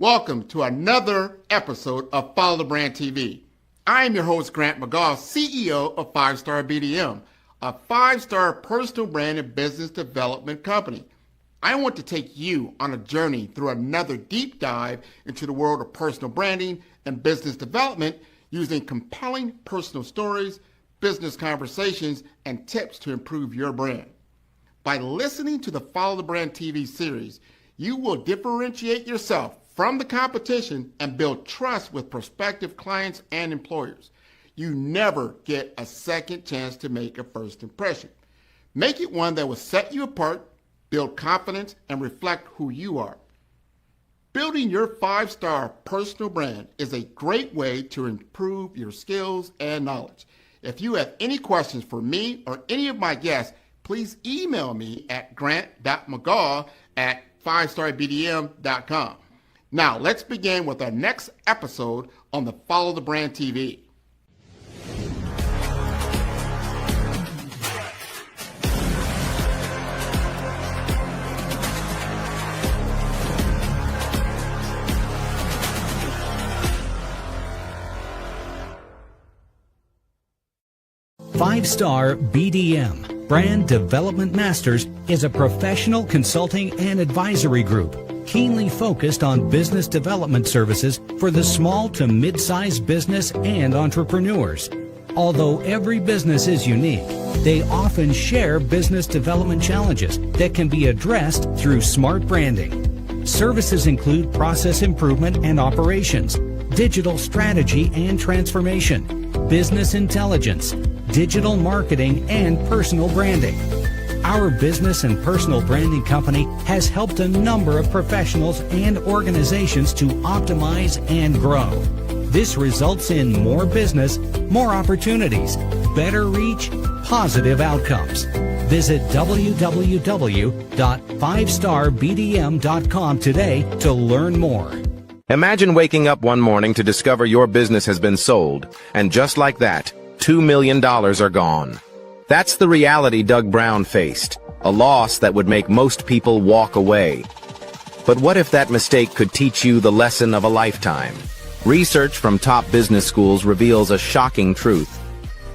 Welcome to another episode of Follow the Brand TV. I am your host, Grant McGaugh, CEO of 5-Star BDM, a 5-star personal brand and business development company. I want to take you on a journey through another deep dive into the world of personal branding and business development using compelling personal stories, business conversations, and tips to improve your brand. By listening to the Follow the Brand TV series, you will differentiate yourself from the competition and build trust with prospective clients and employers. You never get a second chance to make a first impression. Make it one that will set you apart, build confidence, and reflect who you are. Building your 5-star personal brand is a great way to improve your skills and knowledge. If you have any questions for me or any of my guests, please email me at grant.mcgaugh@5starbdm.com. Now, let's begin with our next episode on the Follow the Brand TV. Five-Star BDM, Brand Development Masters, is a professional consulting and advisory group keenly focused on business development services for the small to mid-sized business and entrepreneurs. Although every business is unique, they often share business development challenges that can be addressed through smart branding. Services include process improvement and operations, digital strategy and transformation, business intelligence, digital marketing, and personal branding. Our business and personal branding company has helped a number of professionals and organizations to optimize and grow. This results in more business, more opportunities, better reach, positive outcomes. Visit www.5starbdm.com today to learn more. Imagine waking up one morning to discover your business has been sold, and just like that, $2 million are gone. That's the reality Doug Brown faced, a loss that would make most people walk away. But what if that mistake could teach you the lesson of a lifetime? Research from top business schools reveals a shocking truth.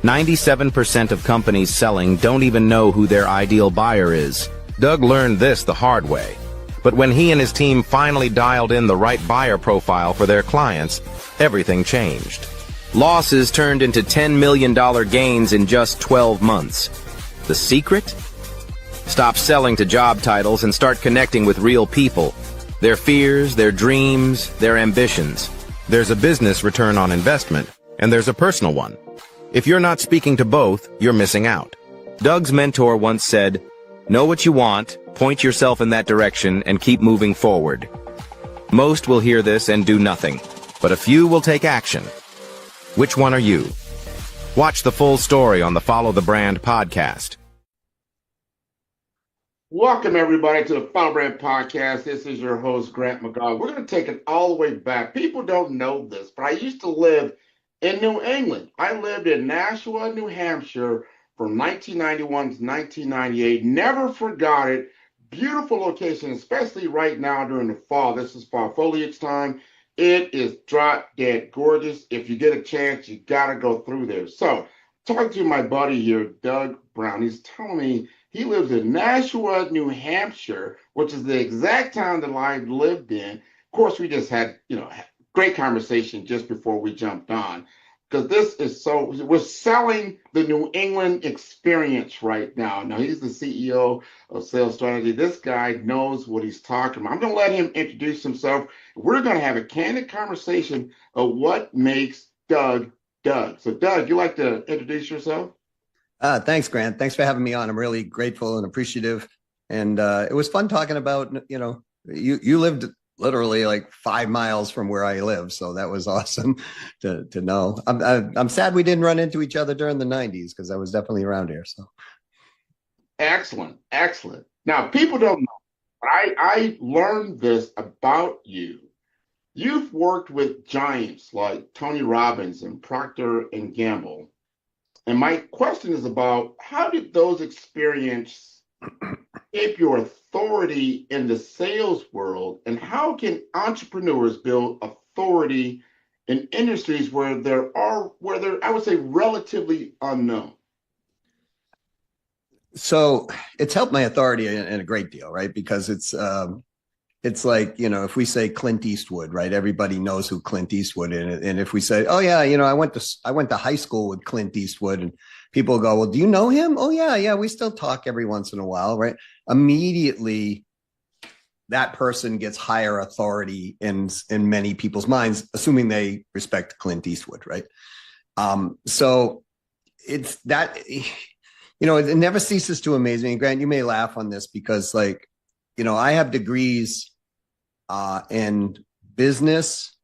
97% of companies selling don't even know who their ideal buyer is. Doug learned this the hard way. But when he and his team finally dialed in the right buyer profile for their clients, everything changed. Losses turned into $10 million gains in just 12 months. The secret? Stop selling to job titles and start connecting with real people. Their fears, their dreams, their ambitions. There's a business return on investment, and there's a personal one. If you're not speaking to both, you're missing out. Doug's mentor once said, "Know what you want, point yourself in that direction, and keep moving forward." Most will hear this and do nothing, but a few will take action. Which one are you? Watch the full story on the Follow the Brand podcast. Welcome, everybody, to the Follow the Brand podcast. This is your host, Grant McGaugh. We're going to take it all the way back. People don't know this, but I used to live in New England. I lived in Nashua, New Hampshire from 1991 to 1998. Never forgot it. Beautiful location, especially right now during the fall. This is fall foliage time. It is drop dead gorgeous. If you get a chance, you got to go through there. So, talking to my buddy here, Doug Brown, he's telling me he lives in Nashua, New Hampshire, which is the exact town that I lived in. Of course, we just had, great conversation just before we jumped on. Because this is we're selling the New England experience right now. Now, he's the CEO of Sales Strategy. This guy knows what he's talking about. I'm going to let him introduce himself. We're going to have a candid conversation of what makes Doug Doug. So, Doug, you like to introduce yourself? Thanks, Grant. Thanks for having me on. I'm really grateful and appreciative. And it was fun talking about, you lived literally like 5 miles from where I live. So that was awesome to know. I'm sad we didn't run into each other during the 90s because I was definitely around here. So excellent. Now, people don't know, but I learned this about you. You've worked with giants like Tony Robbins and Procter and Gamble. And my question is about how did those experiences shape your authority in the sales world, and how can entrepreneurs build authority in industries where they're, I would say, relatively unknown? So it's helped my authority in a great deal, right? Because it's like, you know, if we say Clint Eastwood, right? Everybody knows who Clint Eastwood is. And if we say, oh yeah, you know, I went to high school with Clint Eastwood, and people go, well, do you know him? Oh yeah, we still talk every once in a while, right? Immediately that person gets higher authority in many people's minds, assuming they respect Clint Eastwood, right? So it's that, you know, it never ceases to amaze me. And Grant, you may laugh on this because, like, you know, I have degrees in business,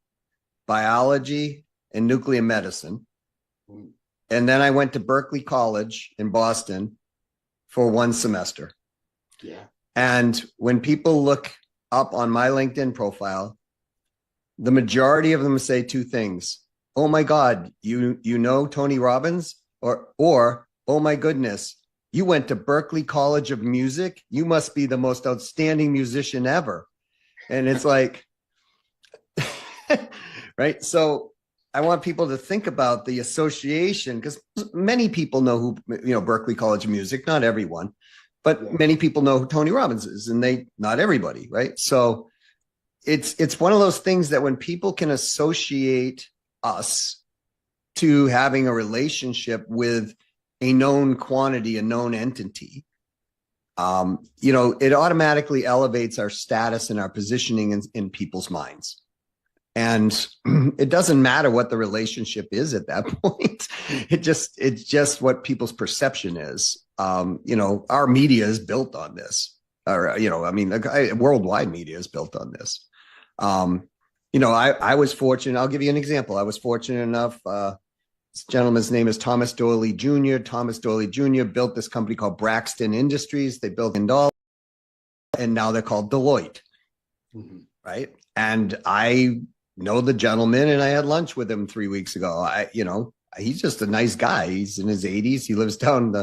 biology, and nuclear medicine. And then I went to Berkeley College in Boston for one semester. Yeah. And when people look up on my LinkedIn profile, the majority of them say two things. Oh my God, you know Tony Robbins? Or oh my goodness, you went to Berkeley College of Music? You must be the most outstanding musician ever. And it's like, right? So I want people to think about the association, because many people know who, you know, Berkeley College of Music, not everyone, but many people know who Tony Robbins is, and not everybody, right? So it's one of those things that when people can associate us to having a relationship with a known quantity, a known entity, you know, it automatically elevates our status and our positioning in people's minds. And it doesn't matter what the relationship is at that point. It's just what people's perception is. You know, our media is built on this, or, you know, I mean, worldwide media is built on this. You know, I was fortunate. I'll give you an example. I was fortunate enough. This gentleman's name is Thomas Doyley Jr. Thomas Doyley Jr. built this company called Braxton Industries. They built $1 and now they're called Deloitte. Mm-hmm. Right. And I know the gentleman, and I had lunch with him 3 weeks ago. You know, he's just a nice guy. He's in his 80s. He lives down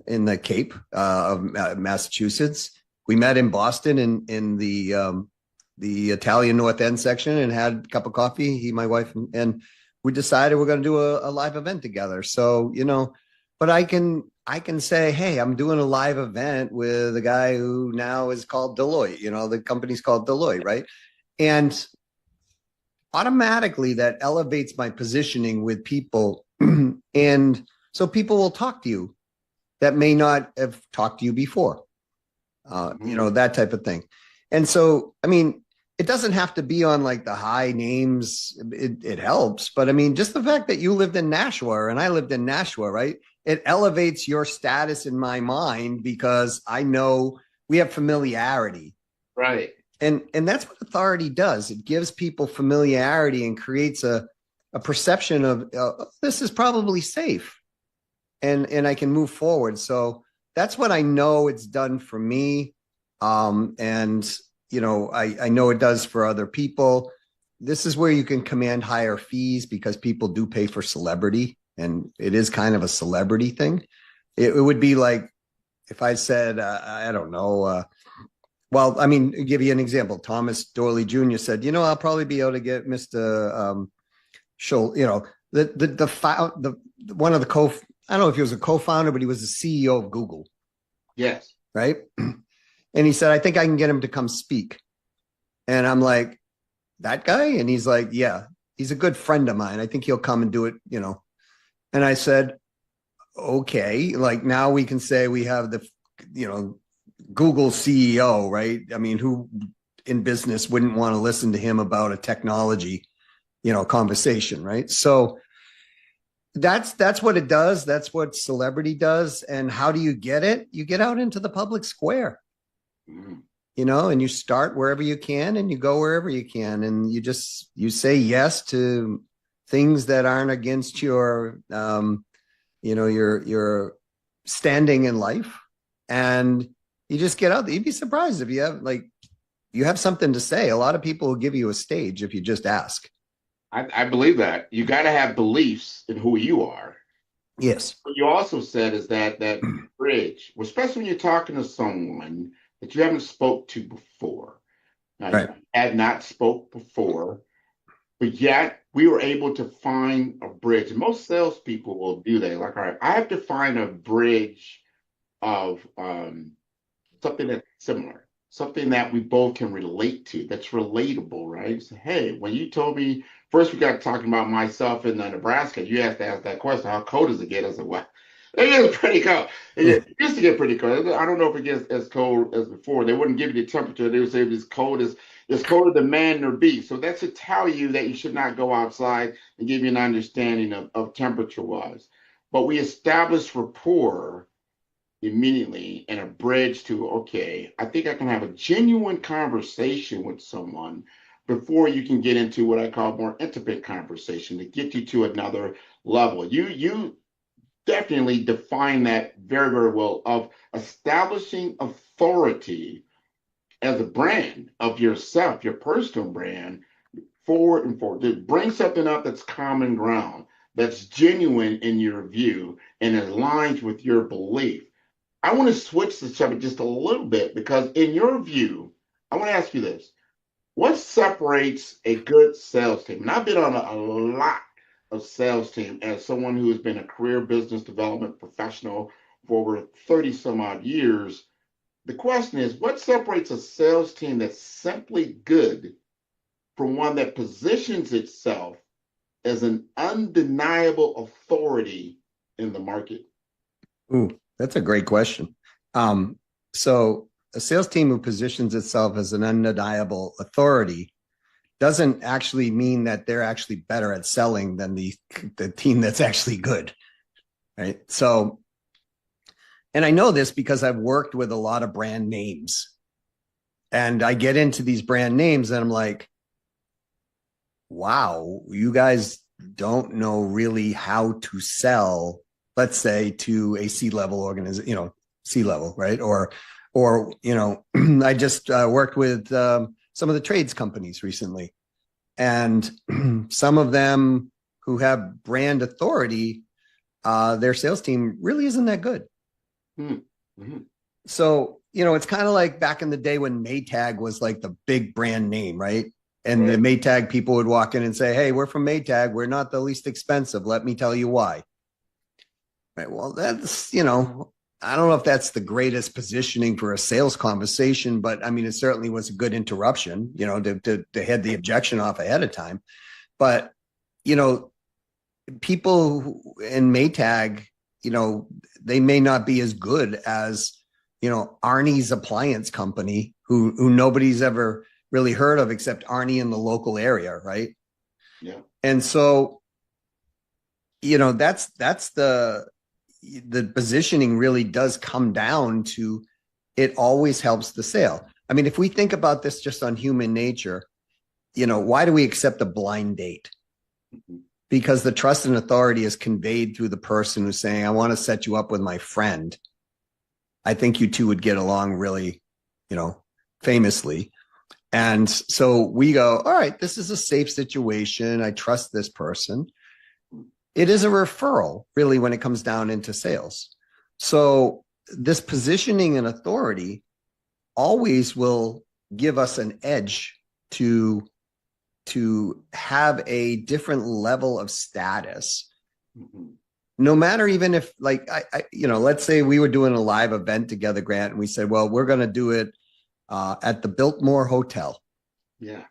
in the Cape of Massachusetts. We met in Boston in the Italian North End section and had a cup of coffee. He, my wife, and we decided we're going to do a live event together. So, you know, but I can say, hey, I'm doing a live event with a guy who now is called Deloitte. You know, the company's called Deloitte, right? And automatically that elevates my positioning with people. And so people will talk to you that may not have talked to you before, you know, that type of thing. And so, I mean, it doesn't have to be on like the high names. It helps. But I mean, just the fact that you lived in Nashua and I lived in Nashua, right? It elevates your status in my mind because I know we have familiarity. Right. And that's what authority does. It gives people familiarity and creates a perception of this is probably safe, and I can move forward. So that's what I know it's done for me. And you know, I know it does for other people. This is where you can command higher fees because people do pay for celebrity, and it is kind of a celebrity thing. It would be like if I said, I don't know. Well, I mean, I'll give you an example. Thomas Doyley Jr. said, you know, I'll probably be able to get Mr. Schultz, you know, one of the I don't know if he was a co-founder, but he was the CEO of Google. Yes. Right. And he said, I think I can get him to come speak. And I'm like, that guy? And he's like, yeah, he's a good friend of mine. I think he'll come and do it, you know. And I said, okay, like now we can say we have the, you know, Google CEO, right? I mean, who in business wouldn't want to listen to him about a technology, you know, conversation, right? So that's what it does. That's what celebrity does. And how do you get it? You get out into the public square, you know, and you start wherever you can and you go wherever you can. And you say yes to things that aren't against your, you know, your standing in life. And you just get out there. You'd be surprised if you have something to say. A lot of people will give you a stage if you just ask. I believe that. You got to have beliefs in who you are. Yes. What you also said is that bridge, especially when you're talking to someone that you haven't spoke to before. Now, you Right. had not spoke before, but yet we were able to find a bridge. And most salespeople will do that. Like, all right, I have to find a bridge of something that's similar, something that we both can relate to, that's relatable, right? So, hey, when you told me first we got talking about myself in Nebraska, you have to ask that question, how cold does it get? I said, well, it gets pretty cold. It used to get pretty cold. I don't know if it gets as cold as before. They wouldn't give you the temperature. They would say it's cold as it's colder than man or beast. So that should tell you that you should not go outside and give you an understanding of temperature wise. But we established rapport immediately and a bridge to, okay, I think I can have a genuine conversation with someone before you can get into what I call more intimate conversation to get you to another level. You definitely define that very, very well of establishing authority as a brand of yourself, your personal brand, forward and forward. To bring something up that's common ground, that's genuine in your view and aligns with your belief. I want to switch the subject just a little bit because, in your view, I want to ask you this. What separates a good sales team? And I've been on a lot of sales team as someone who has been a career business development professional for over 30 some odd years. The question is, what separates a sales team that's simply good from one that positions itself as an undeniable authority in the market? Ooh, that's a great question. So a sales team who positions itself as an undeniable authority doesn't actually mean that they're actually better at selling than the team that's actually good, right? So, and I know this because I've worked with a lot of brand names, and I get into these brand names and I'm like, wow, you guys don't know really how to sell, let's say, to a C-level organization, C-level, right? Or, I just worked with some of the trades companies recently, and some of them who have brand authority, their sales team really isn't that good. Mm-hmm. So, it's kind of like back in the day when Maytag was like the big brand name, right? And Right. the Maytag people would walk in and say, hey, we're from Maytag. We're not the least expensive. Let me tell you why. Right. Well, that's, I don't know if that's the greatest positioning for a sales conversation, but I mean, it certainly was a good interruption, to head the objection off ahead of time. But, people in Maytag, they may not be as good as, Arnie's Appliance Company, who nobody's ever really heard of except Arnie in the local area, right? Yeah. And so, that's the positioning really does come down to, it always helps the sale. I mean, if we think about this just on human nature, why do we accept a blind date? Mm-hmm. Because the trust and authority is conveyed through the person who's saying, I want to set you up with my friend. I think you two would get along really, famously. And so we go, all right, this is a safe situation. I trust this person. It is a referral, really, when it comes down into sales. So this positioning and authority always will give us an edge to have a different level of status. Mm-hmm. No matter even if, like, let's say we were doing a live event together, Grant, and we said, well, we're going to do it at the Biltmore Hotel. Yeah.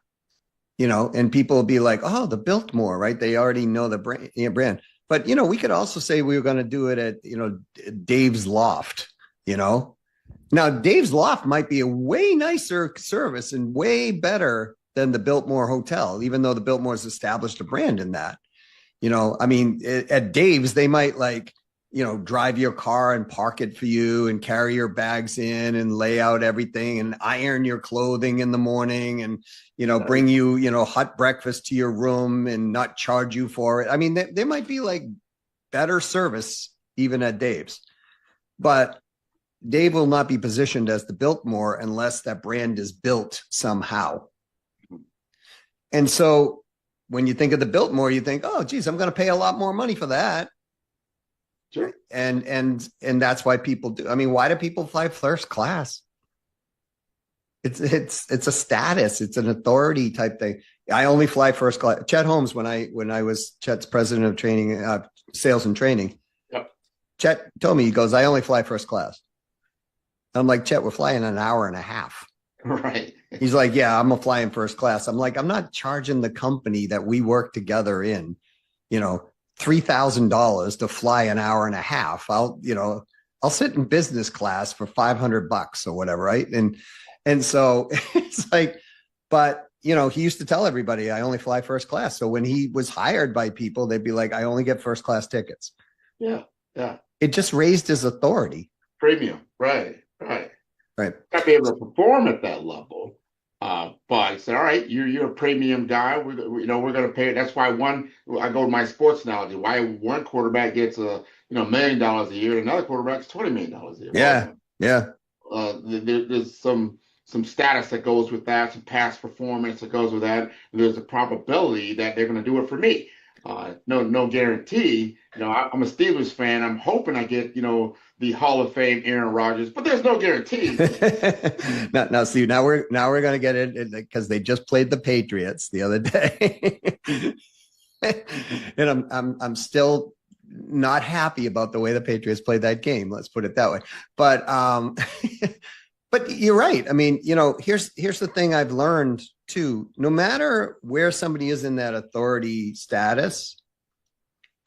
And people will be like, oh, the Biltmore, right? They already know the brand. But, we could also say we were going to do it at, Dave's Loft, Now, Dave's Loft might be a way nicer service and way better than the Biltmore Hotel, even though the Biltmore's established a brand in that. I mean, at Dave's, they might drive your car and park it for you and carry your bags in and lay out everything and iron your clothing in the morning and, bring you, hot breakfast to your room and not charge you for it. I mean, they might be like better service even at Dave's, but Dave will not be positioned as the Biltmore unless that brand is built somehow. And so when you think of the Biltmore, you think, oh, geez, I'm going to pay a lot more money for that. Sure. And that's why people do. I mean, why do people fly first class? It's a status. It's an authority type thing. I only fly first class. Chet Holmes, when I was Chet's president of training, sales and training, Yep. Chet told me, he goes, I only fly first class. I'm like, Chet, we're flying an hour and a half. Right. He's like, yeah, I'm flying first class. I'm like, I'm not charging the company that we work together in, $3,000 to fly an hour and a half. I'll sit in business class for $500 or whatever, right? And so it's like, but he used to tell everybody, I only fly first class. So when he was hired by people, they'd be like, I only get first class tickets. Yeah. Yeah. It just raised his authority. Premium. Right. Got to be able to perform at that level. But I said, all right, you're a premium guy. We're going to pay it. That's why I go to my sports analogy. Why one quarterback gets $1 million a year, and another quarterback's $20 million a year. Yeah. There's some status that goes with that, some past performance that goes with that. There's a probability that they're going to do it for me. No guarantee. I'm a Steelers fan. I'm hoping I get the Hall of Fame Aaron Rodgers, but there's no guarantee. Now, Steve. Now we're going to get it because they just played the Patriots the other day, and I'm still not happy about the way the Patriots played that game. Let's put it that way. But but you're right. I mean, here's the thing I've learned too. No matter where somebody is in that authority status,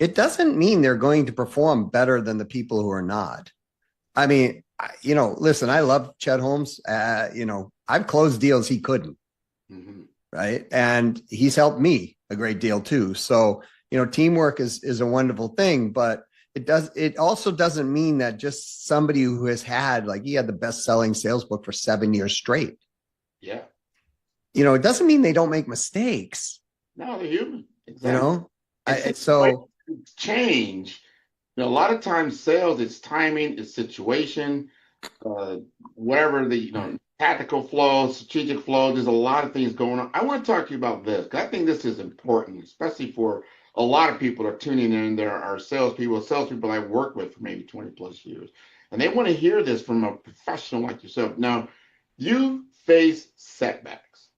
it doesn't mean they're going to perform better than the people who are not. I mean, listen, I love Chet Holmes. I've closed deals he couldn't, right? And he's helped me a great deal too. So, teamwork is a wonderful thing, but it also doesn't mean that just somebody who has had, he had the best selling sales book for 7 years straight. Yeah. It doesn't mean they don't make mistakes. No, they're human. Exactly. Change. A lot of times sales, it's timing, it's situation, whatever the tactical flow, strategic flow. There's a lot of things going on. I want to talk to you about this because I think this is important, especially for a lot of people that are tuning in. There are salespeople I work with for maybe 20 plus years, and they want to hear this from a professional like yourself. Now, you face setbacks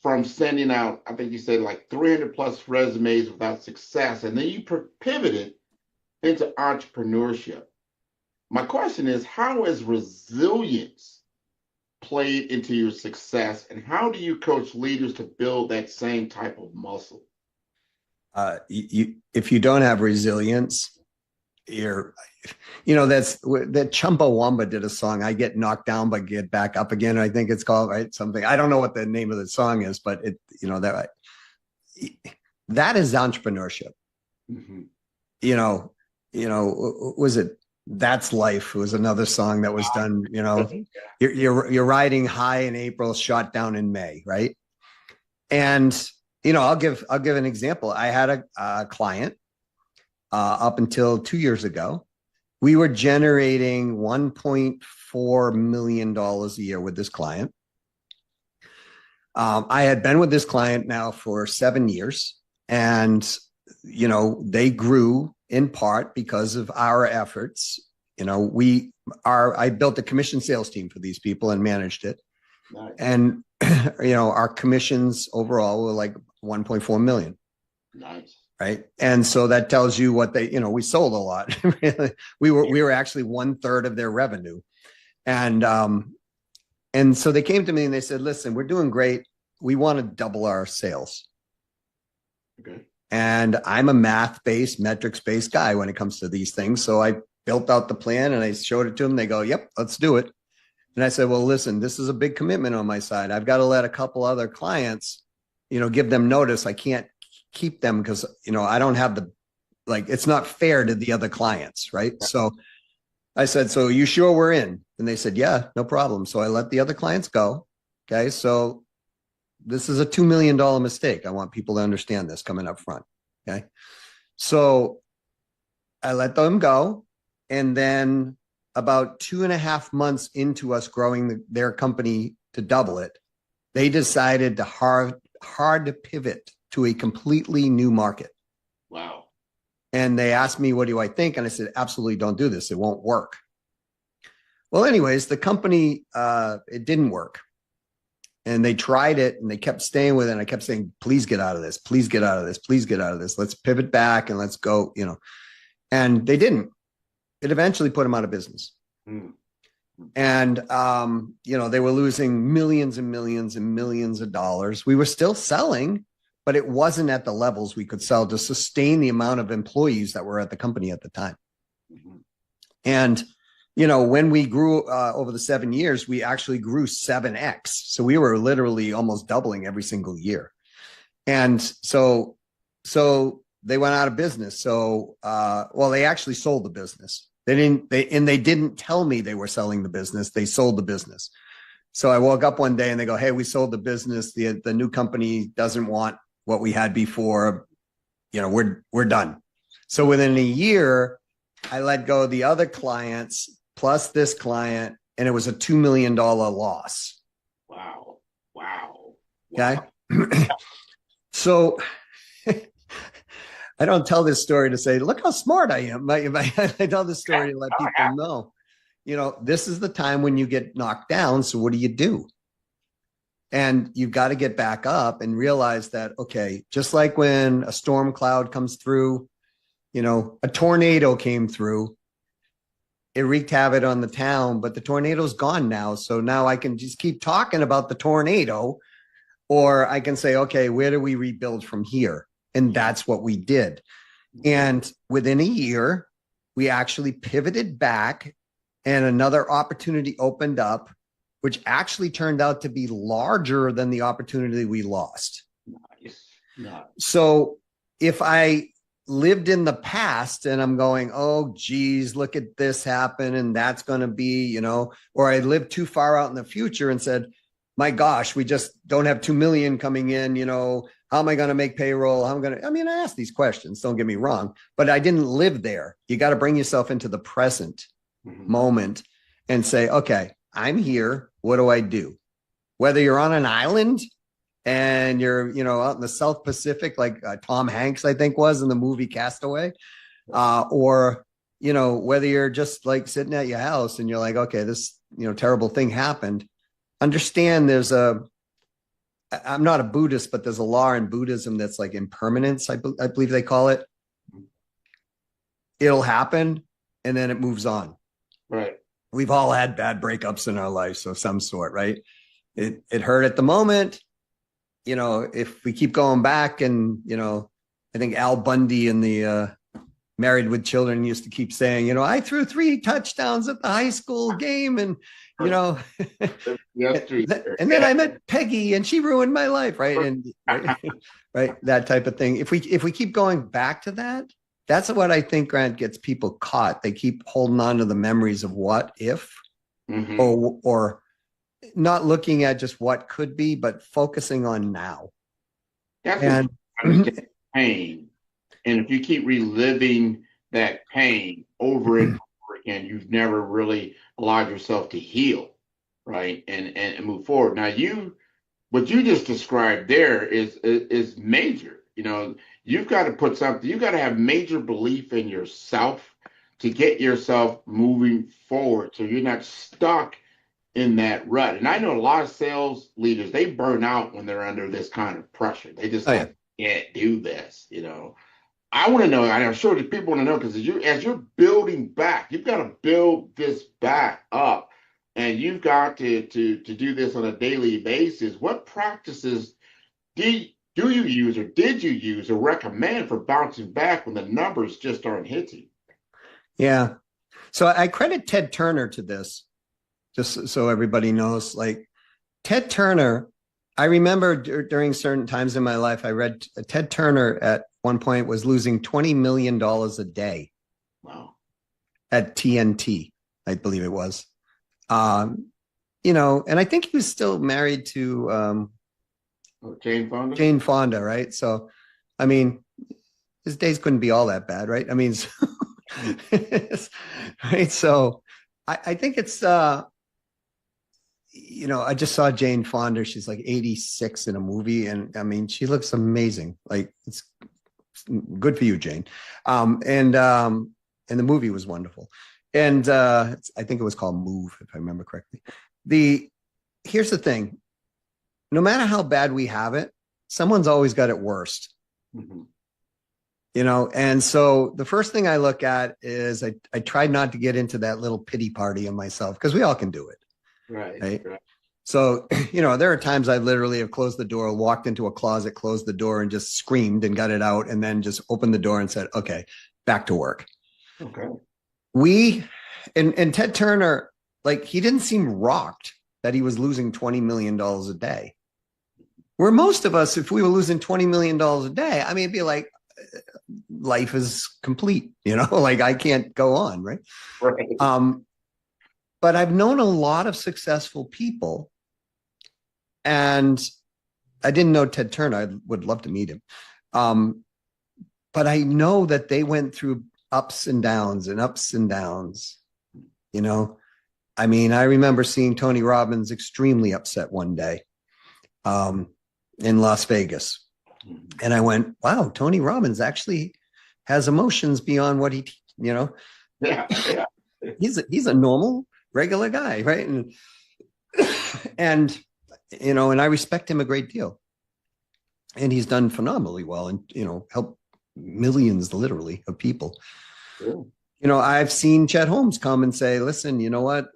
from sending out, I think you said 300 plus resumes without success, and then you pivoted into entrepreneurship. My question is, how has resilience played into your success, and how do you coach leaders to build that same type of muscle? If you don't have resilience, that's that Chumbawamba did a song. I get knocked down, but get back up again. I think it's called, right? Something. I don't know what the name of the song is, but that is entrepreneurship. Mm-hmm. Was it That's Life? It was another song that was done, you're riding high in April, shot down in May. Right. And, I'll give an example. I had a client up until 2 years ago. We were generating $1.4 million a year with this client. I had been with this client now for 7 years, and, they grew in part because of our efforts. I built a commission sales team for these people and managed it. Nice. And, our commissions overall were like 1.4 million. Nice. Right. And so that tells you what we sold a lot. we were actually 1/3 of their revenue. And so they came to me and they said, listen, we're doing great. We want to double our sales. Okay. And I'm a math-based, metrics-based guy when it comes to these things. So I built out the plan and I showed it to them. They go, yep, let's do it. And I said, well, listen, this is a big commitment on my side. I've got to let a couple other clients, give them notice. I can't keep them because, I don't have it's not fair to the other clients. Right. So I said, so you sure we're in? And they said, yeah, no problem. So I let the other clients go. Okay. So this is a $2 million mistake. I want people to understand this coming up front. Okay. So I let them go. And then about 2.5 months into us growing their company to double it, they decided to hard pivot to a completely new market. Wow. And they asked me, what do I think? And I said, absolutely don't do this. It won't work. Well, anyways, the company, it didn't work. And they tried it and they kept staying with it. And I kept saying, please get out of this. Please get out of this. Please get out of this. Let's pivot back and let's go, you know. And they didn't. It eventually put them out of business. Mm. And, you know, they were losing millions and millions and millions of dollars. We were still selling, but it wasn't at the levels we could sell to sustain the amount of employees that were at the company at the time. Mm-hmm. And, you know, when we grew over the 7 years, we actually grew 7x. So we were literally almost doubling every single year. And so they went out of business. So, well, they actually sold the business. They didn't tell me they were selling the business. They sold the business. So I woke up one day and they go, hey, we sold the business. The new company doesn't want what we had before. You know, we're done. So within a year, I let go of the other clients plus this client, and it was a $2 million loss. Wow. Wow. Okay. So I don't tell this story to say, look how smart I am. I tell this story to let people know, you know, this is the time when you get knocked down. So what do? And you've got to get back up and realize that, okay, just like when a storm cloud comes through, you know, a tornado came through, it wreaked havoc on the town, but the tornado's gone now. So now I can just keep talking about the tornado, or I can say, okay, where do we rebuild from here? And that's what we did. And within a year, we actually pivoted back and another opportunity opened up, which actually turned out to be larger than the opportunity we lost. Nice. So if I lived in the past and I'm going, oh, geez, look at this happen. And that's going to be, you know, or I lived too far out in the future and said, my gosh, we just don't have 2 million coming in, you know, how am I going to make payroll? I mean, I asked these questions, don't get me wrong, but I didn't live there. You got to bring yourself into the present moment and say, okay, I'm here. What do I do? Whether you're on an island and you're, you know, out in the South Pacific, like Tom Hanks, I think was in the movie Castaway, or, you know, whether you're just like sitting at your house and you're like, okay, this, you know, terrible thing happened. Understand I'm not a Buddhist, but there's a law in Buddhism that's like impermanence. I believe they call it. It'll happen and then it moves on. Right. We've all had bad breakups in our lives of some sort, right? It hurt at the moment. You know, if we keep going back and, you know, I think Al Bundy in the Married with Children used to keep saying, you know, I threw 3 touchdowns at the high school game and, you know, and then I met Peggy and she ruined my life. Right. And right. That type of thing. If we keep going back to that, that's what I think, Grant, gets people caught. They keep holding on to the memories of what if, or not looking at just what could be, but focusing on now. That's and pain. And if you keep reliving that pain over and over again, you've never really allowed yourself to heal, right? And move forward. Now what you just described there is major. You know, you've got to put something, you've got to have major belief in yourself to get yourself moving forward. So you're not stuck in that rut. And I know a lot of sales leaders, they burn out when they're under this kind of pressure. They just can't do this, you know. I want to know, and I'm sure that people want to know, because as you're building back, you've got to build this back up, and you've got to do this on a daily basis. What practices do you use, or did you use, or recommend for bouncing back when the numbers just aren't hitting? Yeah. So I credit Ted Turner to this, just so everybody knows. Like Ted Turner, I remember during certain times in my life, I read Ted Turner at one point was losing $20 million a day. Wow. At TNT, I believe it was. You know, and I think he was still married to Jane Fonda. Jane Fonda, right? So, I mean, his days couldn't be all that bad, right? I mean, right? So, I think it's you know, I just saw Jane Fonda. She's like 86 in a movie, and I mean, she looks amazing. Like it's good for you, Jane. And the movie was wonderful. And I think it was called Move, if I remember correctly. Here's the thing. No matter how bad we have it, someone's always got it worst. Mm-hmm. You know, and so the first thing I look at is I try not to get into that little pity party of myself, because we all can do it. Right. So, you know, there are times I literally have closed the door, walked into a closet, closed the door, and just screamed and got it out, and then just opened the door and said, okay, back to work. Okay. And Ted Turner, like, he didn't seem rocked that he was losing $20 million a day. Where most of us, if we were losing $20 million a day, I mean, it'd be like, life is complete, you know, like I can't go on, right? Right. But I've known a lot of successful people, and I didn't know Ted Turner. I would love to meet him. But I know that they went through ups and downs and ups and downs, you know. I mean, I remember seeing Tony Robbins extremely upset one day in Las Vegas. And I went, wow, Tony Robbins actually has emotions beyond what he, you know. Yeah. He's a normal, regular guy, right? And you know, and I respect him a great deal. And he's done phenomenally well, and you know, helped millions, literally, of people. Cool. You know, I've seen Chet Holmes come and say, listen, you know what,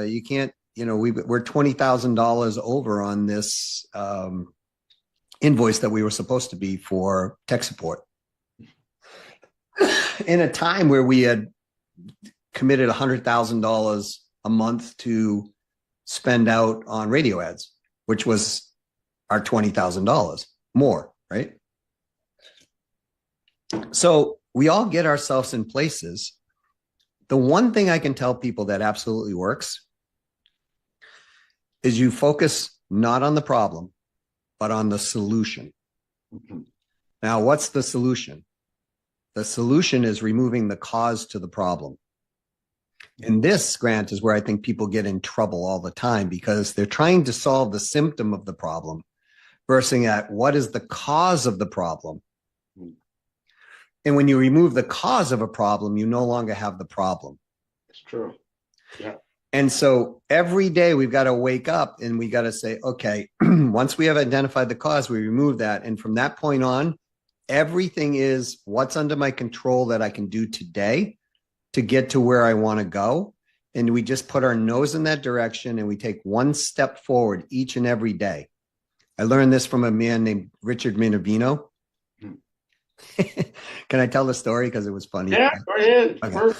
you can't, you know, we're $20,000 over on this invoice that we were supposed to be for tech support. In a time where we had committed $100,000 a month to spend out on radio ads, which was our $20,000 more, right? So we all get ourselves in places. The one thing I can tell people that absolutely works is you focus not on the problem, but on the solution. Mm-hmm. Now, what's the solution? The solution is removing the cause to the problem. And this, Grant, is where I think people get in trouble all the time, because they're trying to solve the symptom of the problem versus at what is the cause of the problem. And when you remove the cause of a problem, you no longer have the problem. It's true. Yeah. And so every day we've got to wake up and we got to say, okay, once we have identified the cause, we remove that. And from that point on, everything is what's under my control that I can do today to get to where I want to go. And we just put our nose in that direction and we take one step forward each and every day. I learned this from a man named Richard Minervino. Can I tell the story? Because it was funny. Yeah, go ahead. Okay.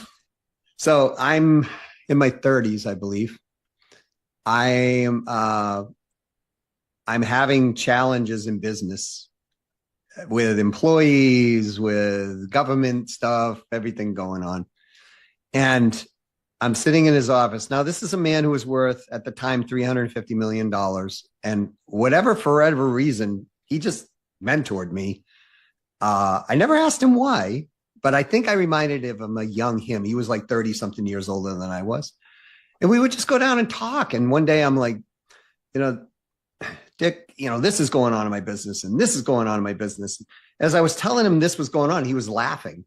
So I'm in my 30s, I believe. I'm having challenges in business with employees, with government stuff, everything going on. And I'm sitting in his office. Now, this is a man who was worth, at the time, $350 million. And whatever, for whatever reason, he just mentored me. I never asked him why, but I think I reminded him a young him. He was like 30 something years older than I was. And we would just go down and talk. And one day I'm like, you know, Dick, you know, this is going on in my business and this is going on in my business. As I was telling him this was going on, he was laughing.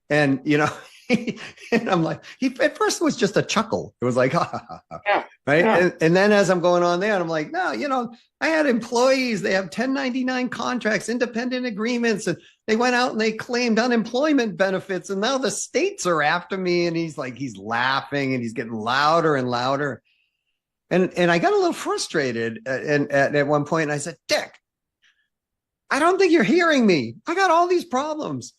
And, you know, and I'm like, at first it was just a chuckle. It was like, ha, ha, ha, ha. Yeah, right. Yeah. And then as I'm going on there, and I'm like, no, you know, I had employees, they have 1099 contracts, independent agreements, and they went out and they claimed unemployment benefits. And now the states are after me. And he's like, he's laughing and he's getting louder and louder. And I got a little frustrated at one point. And I said, Dick, I don't think you're hearing me. I got all these problems.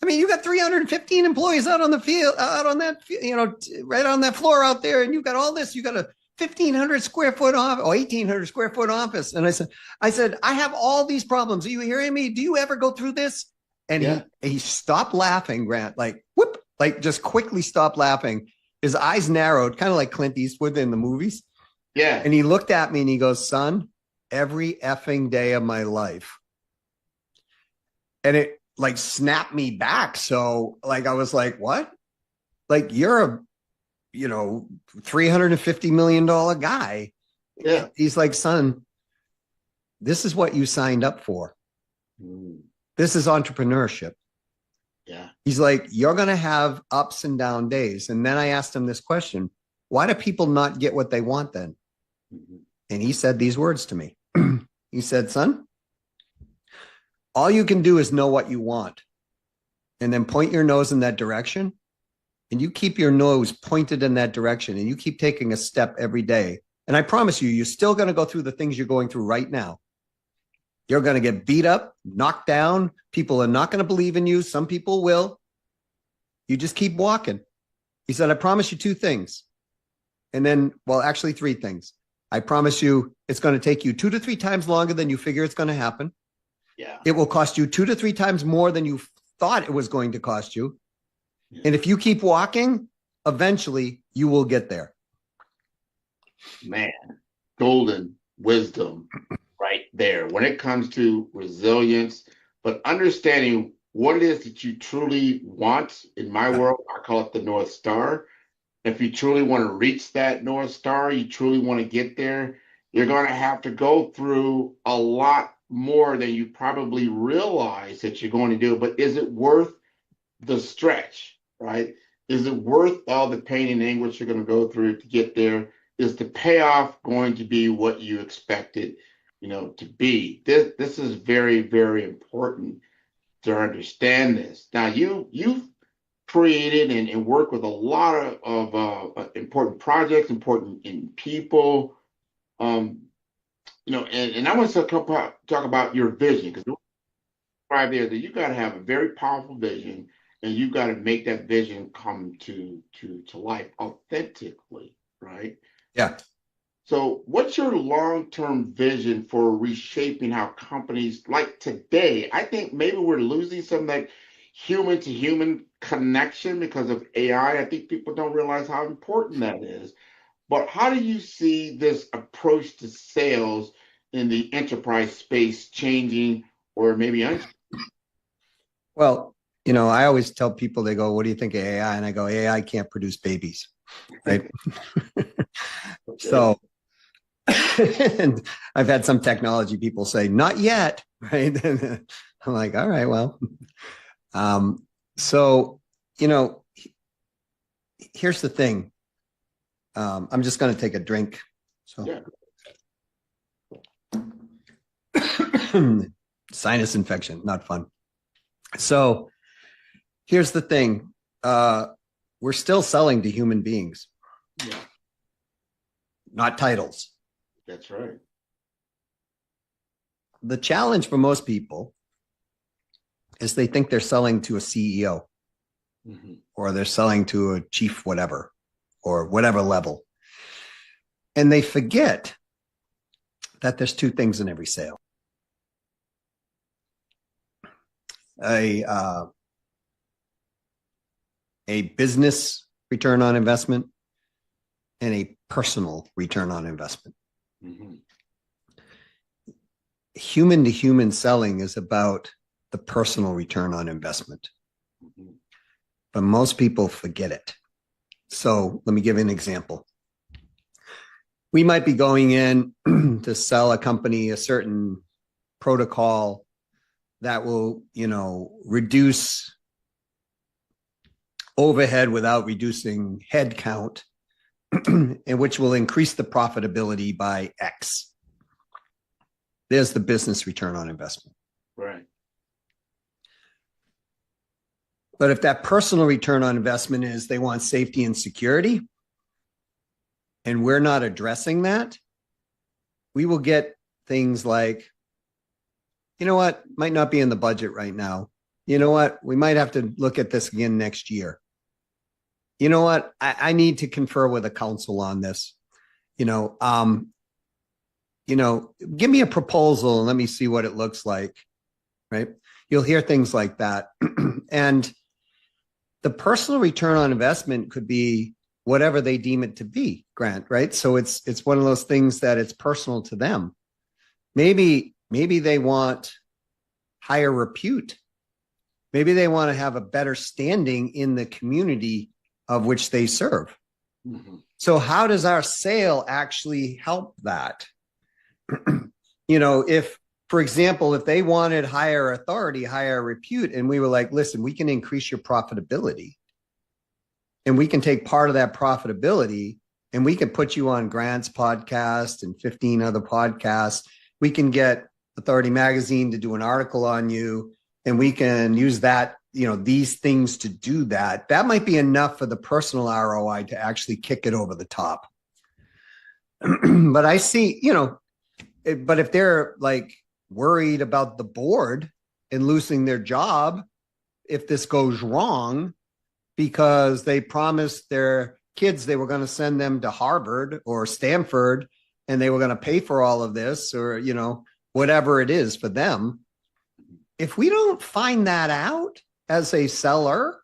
I mean, you got 315 employees out on the field, out on that, you know, right on that floor out there. And you've got all this, you got a 1,500 square foot office or 1,800 square foot office. And I said, I have all these problems. Are you hearing me? Do you ever go through this? And he stopped laughing, Grant, like, whoop, like just quickly stopped laughing. His eyes narrowed, kind of like Clint Eastwood in the movies. Yeah. And he looked at me and he goes, son, every effing day of my life. And it like snapped me back. So like, I was like, what? Like, you're a, you know, $350 million guy. Yeah. He's like, son, this is what you signed up for. This is entrepreneurship. Yeah. He's like, you're going to have ups and down days. And then I asked him this question: why do people not get what they want then? Mm-hmm. And he said these words to me. He said, son, all you can do is know what you want and then point your nose in that direction. And you keep your nose pointed in that direction and you keep taking a step every day. And I promise you, you're still going to go through the things you're going through right now. You're going to get beat up, knocked down. People are not going to believe in you. Some people will. You just keep walking. He said, I promise you two things. And then, well, actually three things. I promise you it's going to take you 2 to 3 times longer than you figure it's going to happen. Yeah. It will cost you 2 to 3 times more than you thought it was going to cost you. Yeah. And if you keep walking, eventually you will get there. Man, golden wisdom right there when it comes to resilience, but understanding what it is that you truly want. In my world, I call it the North Star. If you truly want to reach that North Star, you truly want to get there, you're going to have to go through a lot more than you probably realize that you're going to do. But is it worth the stretch, right? Is it worth all the pain and anguish you're going to go through to get there? Is the payoff going to be what you expected, to be? This is very, very important to understand this. Now, you've created and worked with a lot of important projects, important in people, and I want to talk about your vision, because right there that you got to have a very powerful vision, and you got to make that vision come to life authentically, right? Yeah. So what's your long-term vision for reshaping how companies like today? I think maybe we're losing some of that human to human connection because of AI. I think people don't realize how important that is. But how do you see this approach to sales in the enterprise space changing, or maybe unchanging? Well, I always tell people, they go, what do you think of AI? And I go, AI can't produce babies, right? So, and I've had some technology people say, not yet, right? I'm like, all right, well. So, here's the thing. I'm just going to take a drink. So, yeah. Sinus infection, not fun. So here's the thing. We're still selling to human beings. Yeah. Not titles. That's right. The challenge for most people is they think they're selling to a CEO, mm-hmm. or they're selling to a chief whatever, or whatever level. And they forget that there's two things in every sale. A business return on investment and a personal return on investment. Mm-hmm. Human to human selling is about the personal return on investment. Mm-hmm. But most people forget it. So let me give you an example. We might be going in to sell a company a certain protocol that will, reduce overhead without reducing head count, and which will increase the profitability by X. There's the business return on investment. Right. But if that personal return on investment is they want safety and security, and we're not addressing that, we will get things like, you know what, might not be in the budget right now. You know what, we might have to look at this again next year. You know what, I need to confer with a council on this. Give me a proposal and let me see what it looks like, right? You'll hear things like that. And the personal return on investment could be whatever they deem it to be, Grant, right? So it's one of those things that it's personal to them. Maybe they want higher repute. Maybe they want to have a better standing in the community of which they serve. Mm-hmm. So how does our sale actually help that? If for example, if they wanted higher authority, higher repute, and we were like, listen, we can increase your profitability and we can take part of that profitability and we can put you on Grant's podcast and 15 other podcasts. We can get Authority Magazine to do an article on you, and we can use that, these things to do that. That might be enough for the personal ROI to actually kick it over the top. But I see, but if they're like worried about the board and losing their job, if this goes wrong, because they promised their kids they were going to send them to Harvard or Stanford and they were going to pay for all of this, or, whatever it is for them. If we don't find that out as a seller,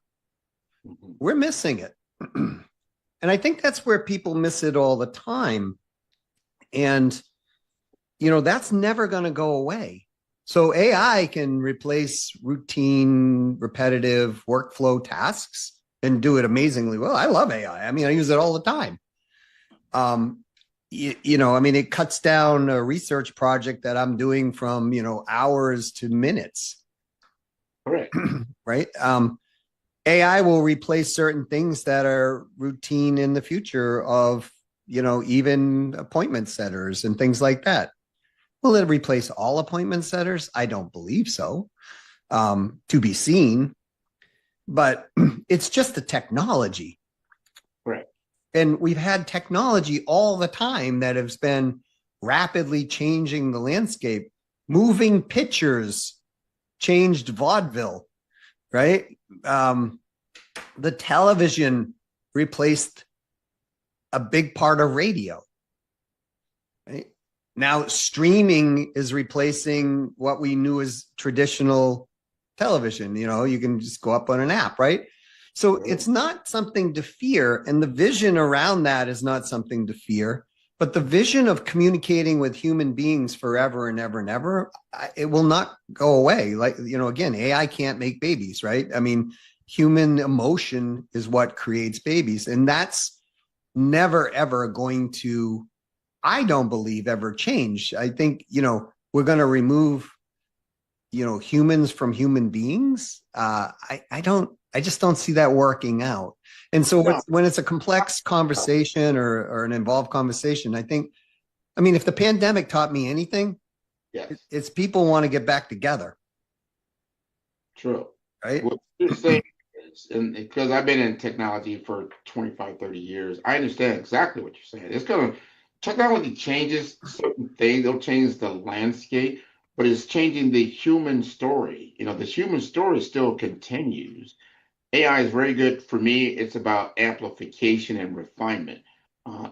we're missing it. And I think that's where people miss it all the time. And, that's never going to go away. So AI can replace routine, repetitive workflow tasks and do it amazingly well. I love AI. I mean, I use it all the time. It cuts down a research project that I'm doing from, hours to minutes. Correct. Right. AI will replace certain things that are routine in the future of, even appointment setters and things like that. Will it replace all appointment setters? I don't believe so. To be seen, but it's just the technology. Right. And we've had technology all the time that has been rapidly changing the landscape. Moving pictures changed vaudeville, right? The television replaced a big part of radio. Right? Now streaming is replacing what we knew as traditional television. You can just go up on an app, right? So it's not something to fear. And the vision around that is not something to fear, but the vision of communicating with human beings forever and ever and ever, it will not go away. Like, again, AI can't make babies, right? I mean, human emotion is what creates babies. And that's never, ever going to, I don't believe, ever change. I think, we're going to remove, humans from human beings. I just don't see that working out. And so when it's a complex conversation or an involved conversation, if the pandemic taught me anything, yes, it's people want to get back together. True. Right. What you're saying is, and because I've been in technology for 25, 30 years, I understand exactly what you're saying. Technology changes certain things. It'll change the landscape, but it's changing the human story. The human story still continues. AI is very good for me. It's about amplification and refinement.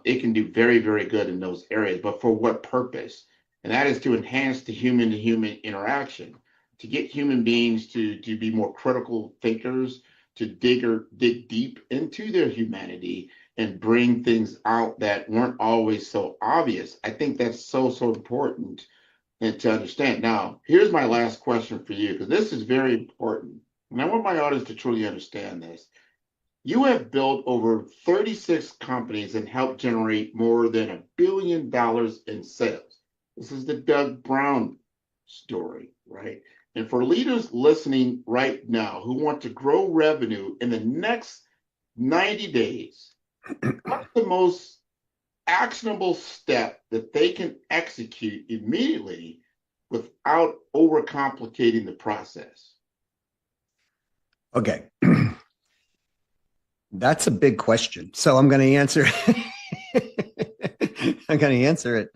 It can do very, very good in those areas, but for what purpose? And that is to enhance the human-to-human interaction, to get human beings to be more critical thinkers, to dig deep into their humanity and bring things out that weren't always so obvious. I think that's so important and to understand. Now, here's my last question for you, because this is very important. And I want my audience to truly understand this. You have built over 36 companies and helped generate more than $1 billion in sales. This is the Doug Brown story, right? And for leaders listening right now who want to grow revenue in the next 90 days, what's the most actionable step that they can execute immediately without overcomplicating the process? Okay. That's a big question. So I'm going to answer it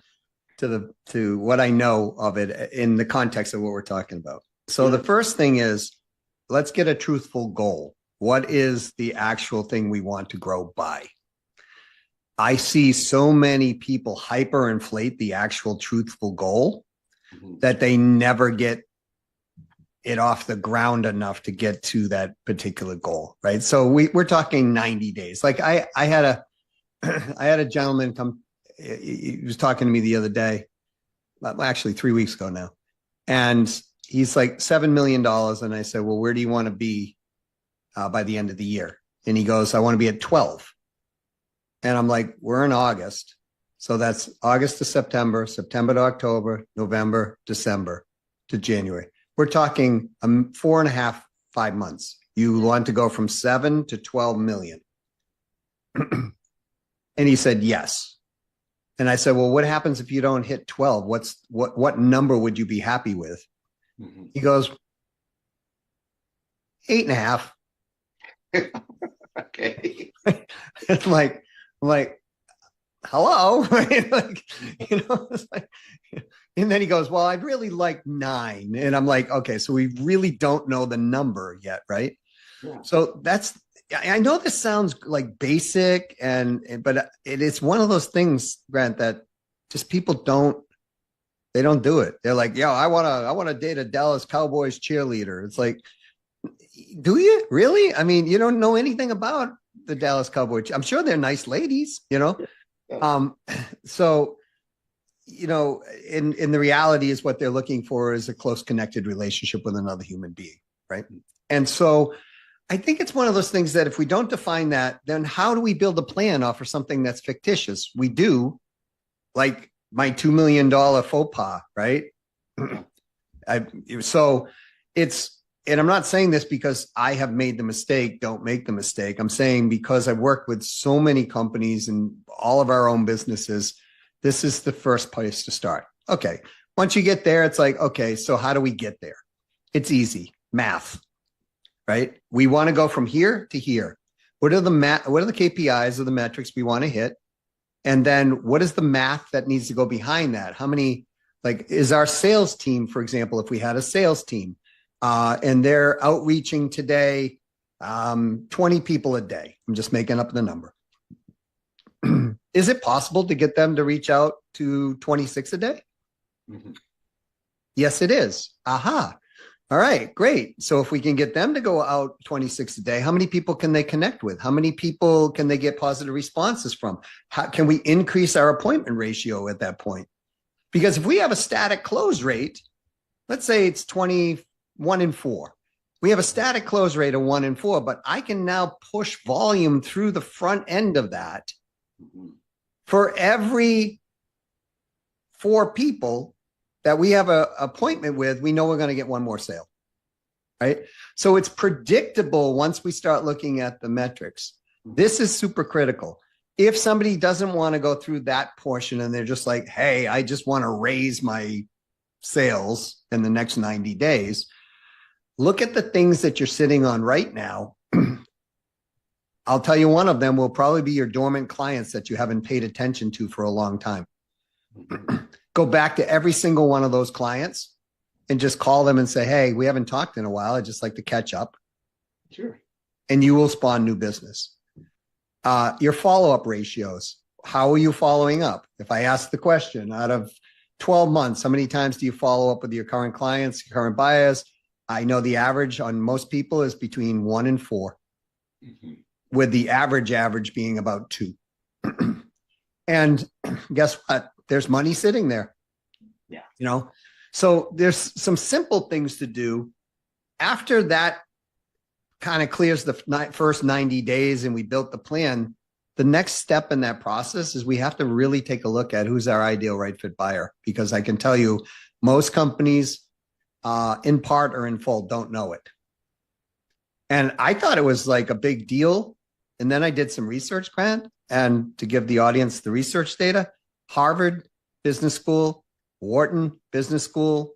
to what I know of it in the context of what we're talking about. So the first thing is, let's get a truthful goal. What is the actual thing we want to grow by? I see so many people hyperinflate the actual truthful goal that they never get it off the ground enough to get to that particular goal, right? So we're talking 90 days. Like I had a gentleman come, he was talking to me the other day, actually 3 weeks ago now. And he's like $7 million. And I said, well, where do you want to be by the end of the year? And he goes, I want to be at 12. And I'm like, we're in August. So that's August to September, September to October, November, December to January. We're talking 4.5, 5 months. You want to go from 7 to 12 million. And he said, yes. And I said, well, what happens if you don't hit 12? What number would you be happy with? Mhm. He goes, 8.5. Okay. I'm like, hello, right? Like, it's like, and then he goes, well, I'd really like 9. And I'm like, okay, so we really don't know the number yet, right? Yeah. So I know this sounds like basic but it's one of those things, Grant, that just people don't do it. They're like, yo, I want to date a Dallas Cowboys cheerleader. It's like, do you really? I mean, you don't know anything about the Dallas Cowboys. I'm sure they're nice ladies, Yeah. So, in the reality is what they're looking for is a close connected relationship with another human being. Right. And so I think it's one of those things that if we don't define that, then how do we build a plan off of something that's fictitious? We do, like my $2 million faux pas, right? And I'm not saying this because I have made the mistake, don't make the mistake. I'm saying because I've worked with so many companies and all of our own businesses, this is the first place to start. Okay. Once you get there, it's like, okay, so how do we get there? It's easy. Math, right? We want to go from here to here. What are the KPIs or the metrics we want to hit? And then what is the math that needs to go behind that? How many, is our sales team, for example, if we had a sales team, and they're outreaching today, 20 people a day. I'm just making up the number. Is it possible to get them to reach out to 26 a day? Mhm. Yes, it is. Aha. All right, great. So if we can get them to go out 26 a day, how many people can they connect with? How many people can they get positive responses from? How can we increase our appointment ratio at that point? Because if we have a static close rate, let's say it's 1 in 4. We have a static close rate of 1 in 4, but I can now push volume through the front end of that. Mhm. For every 4 people that we have an appointment with, we know we're going to get 1 more sale, right? So it's predictable once we start looking at the metrics. This is super critical. If somebody doesn't want to go through that portion and they're just like, hey, I just want to raise my sales in the next 90 days, look at the things that you're sitting on right now. I'll tell you one of them will probably be your dormant clients that you haven't paid attention to for a long time. Go back to every single one of those clients and just call them and say, hey, we haven't talked in a while. I'd just like to catch up. Sure. And you will spawn new business. Your follow-up ratios. How are you following up? If I ask the question, out of 12 months, how many times do you follow up with your current clients, your current buyers? I know the average on most people is between 1 and 4, Mhm. with the average being about 2. And guess what? There's money sitting there. Yeah. So there's some simple things to do. After that kind of clears the first 90 days and we built the plan, the next step in that process is we have to really take a look at who's our ideal right fit buyer. Because I can tell you, most companies, in part or in full, don't know it. And I thought it was like a big deal. And then I did some research, Grant, and to give the audience the research data, Harvard Business School, Wharton Business School,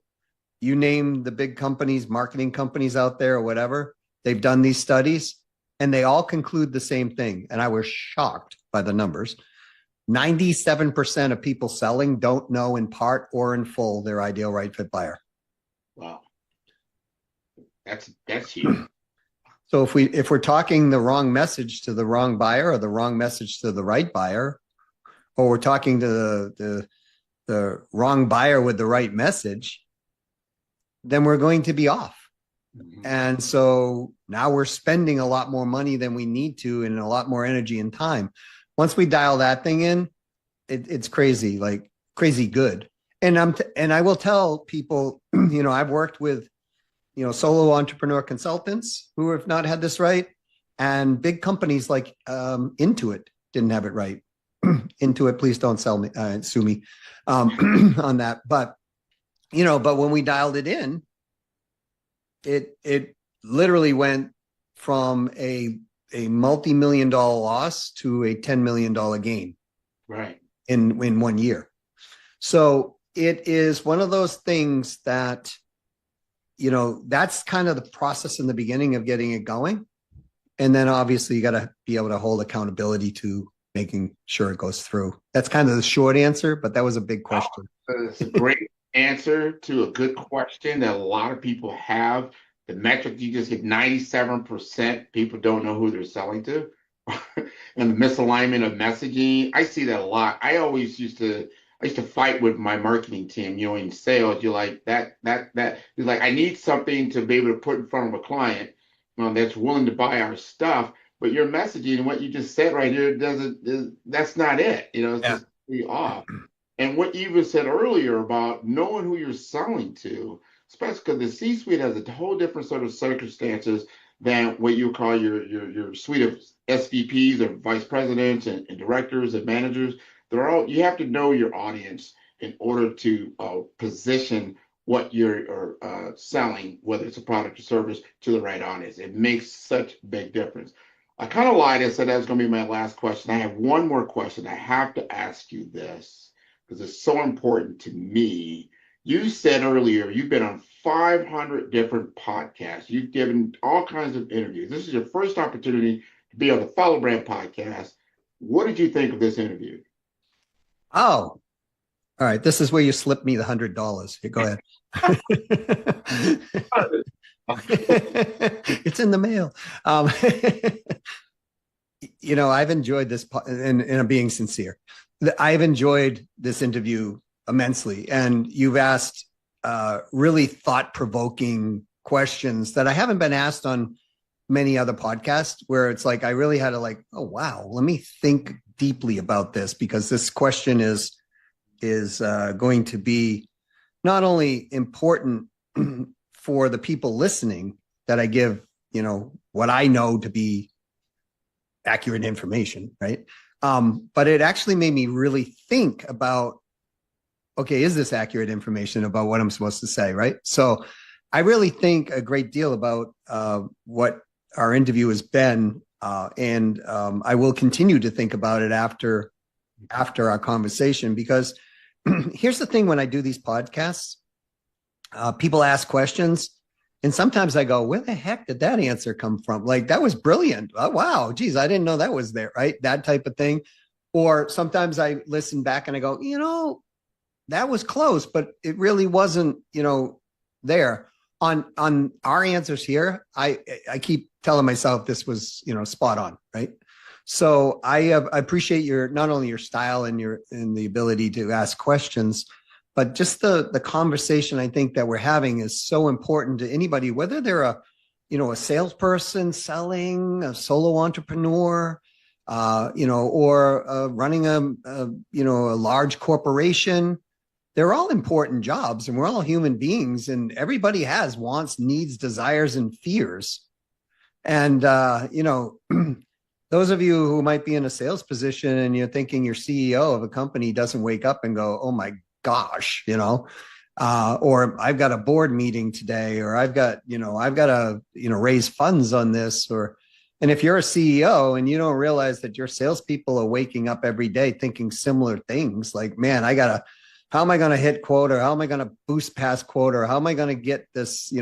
you name the big companies, marketing companies out there or whatever, they've done these studies and they all conclude the same thing. And I was shocked by the numbers. 97% of people selling don't know in part or in full their ideal right fit buyer. Wow. That's huge. So if we're talking the wrong message to the wrong buyer or the wrong message to the right buyer, or we're talking to the wrong buyer with the right message, then we're going to be off. Mhm. And so now we're spending a lot more money than we need to and a lot more energy and time. Once we dial that thing in, it's crazy, like crazy good. And I will tell people, I've worked with, solo entrepreneur consultants who have not had this right, and big companies like Intuit didn't have it right. into it. Please don't sue me on that. But, but when we dialed it in, it literally went from a multi-million-dollar loss to a $10 million gain. Right. In 1 year. So it is one of those things that, that's kind of the process in the beginning of getting it going. And then obviously you got to be able to hold accountability to making sure it goes through. That's kind of the short answer, but that was a big question. It's a great answer to a good question that a lot of people have. The metric you just hit, 97% people don't know who they're selling to. And the misalignment of messaging, I see that a lot. I used to fight with my marketing team. In sales, you're like that. You're like, I need something to be able to put in front of a client that's willing to buy our stuff. But your messaging and what you just said right here that's not it. It's just really off. And what you even said earlier about knowing who you're selling to, especially because the C-suite has a whole different sort of circumstances than what you call your suite of SVPs or vice presidents and directors and managers. You have to know your audience in order to position what you're selling, whether it's a product or service, to the right audience. It makes such a big difference. I kind of lied and said that was going to be my last question. I have one more question. I have to ask you this because it's so important to me. You said earlier you've been on 500 different podcasts. You've given all kinds of interviews. This is your first opportunity to be on the Follow Brand podcast. What did you think of this interview? Oh, all right. This is where you slipped me the $100. Here, go ahead. It's in the mail. I've enjoyed this, and I'm being sincere. I've enjoyed this interview immensely, and you've asked really thought-provoking questions that I haven't been asked on many other podcasts, where it's like I really had to oh wow, let me think deeply about this, because this question is going to be not only important for the people listening, that I give what I know to be accurate information, right? But it actually made me really think about, okay, is this accurate information about what I'm supposed to say, right? So I really think a great deal about what our interview has been, and I will continue to think about it after our conversation, because here's the thing: when I do these podcasts, people ask questions, and sometimes I go, where the heck did that answer come from? Like, that was brilliant. Oh, wow. Geez, I didn't know that was there, right? That type of thing. Or sometimes I listen back and I go, that was close, but it really wasn't, there. On our answers here, I keep telling myself this was, spot on, right? So I appreciate not only your style and the ability to ask questions, but just the conversation I think that we're having is so important to anybody, whether they're a salesperson selling, a solo entrepreneur, or running a large corporation. They're all important jobs, and we're all human beings, and everybody has wants, needs, desires, and fears. And, those of you who might be in a sales position and you're thinking your CEO of a company doesn't wake up and go, oh my gosh, or I've got a board meeting today, or I've got to, raise funds on this, and if you're a CEO and you don't realize that your salespeople are waking up every day thinking similar things, like, man, how am I going to hit quota? How am I going to boost past quota? Or how am I going to get this,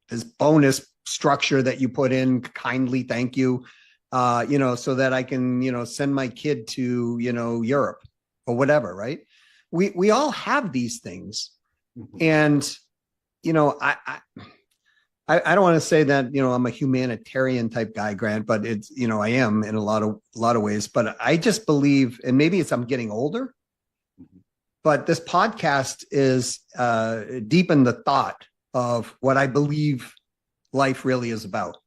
this bonus structure that you put in? Kindly, thank you. So that I can, send my kid to, Europe or whatever, right? We all have these things. And, I don't want to say that, I'm a humanitarian type guy, Grant, but it's, I am in a lot of ways, but I just believe, and maybe it's, I'm getting older, but this podcast is deep in the thought of what I believe life really is about,